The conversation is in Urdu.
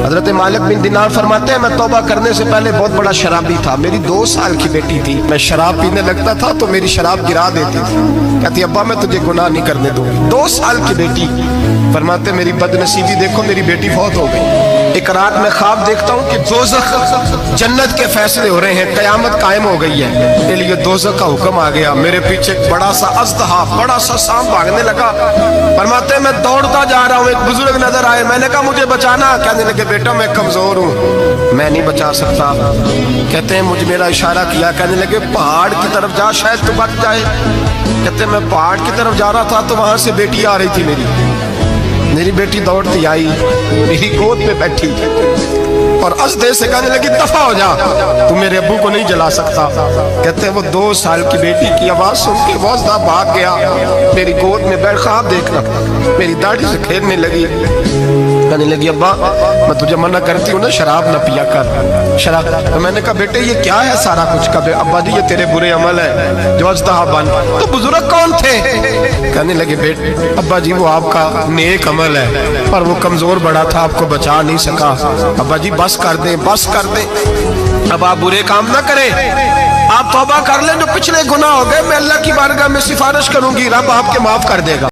حضرت مالک بن دینار فرماتے ہیں میں توبہ کرنے سے پہلے بہت بڑا شرابی تھا، میری 2 سال کی بیٹی تھی، میں شراب پینے لگتا تھا تو میری شراب گرا دیتی تھی، کہتی ابا میں تجھے گناہ نہیں کرنے دوں گی۔ 2 سال کی بیٹی، فرماتے میری بد نصیبی دیکھو میری بیٹی فوت ہو گئی۔ ایک رات میں خواب دیکھتا ہوں کہ دوزخ جنت کے فیصلے ہو رہے ہیں، قیامت قائم ہو گئی ہے، میرے لیے دوزخ کا حکم آ گیا، میرے پیچھے ایک بڑا سا اژدہا، بڑا سا سانپ بھاگنے لگا۔ فرماتے ہیں میں دوڑتا جا رہا ہوں، ایک بزرگ نظر آئے، میں نے کہا مجھے بچانا، کہنے لگے بیٹا میں کمزور ہوں، میں نہیں بچا سکتا۔ کہتے ہیں مجھے میرا اشارہ کیا، کہنے لگے پہاڑ کی طرف جا شاید تو بچ جائے۔ کہتے ہیں میں پہاڑ کی طرف جا رہا تھا تو وہاں سے بیٹی آ رہی تھی، میری بیٹی دوڑتی آئی، میری گود میں بیٹھی اور ازدے سے کہنے لگی دفع ہو جا، تو میرے ابو کو نہیں جلا سکتا۔ کہتے ہیں وہ 2 سال کی بیٹی کی آواز سن کے وہ ازدہ بھاگ گیا، میری گود میں بیٹھ خواب دیکھنا، میری داڑھی سے کھیلنے لگی، کہنے لگی ابا میں تجھے منع کرتی ہوں نا شراب نہ پیا کر شراب۔ تو میں نے کہا بیٹے یہ کیا ہے سارا کچھ؟ کہا ابا جی یہ تیرے برے عمل ہے جو ازدہا بن۔ تو بزرگ کون تھے؟ کہنے لگے بیٹے ابا جی وہ آپ کا نیک عمل ہے پر وہ کمزور بڑا تھا، آپ کو بچا نہیں سکا۔ ابا جی بس کر دیں، بس کر دیں، اب آپ برے کام نہ کریں، آپ توبہ کر لیں، جو پچھلے گناہ ہو گئے میں اللہ کی بارگاہ میں سفارش کروں گی، رب آپ کے معاف کر دے گا۔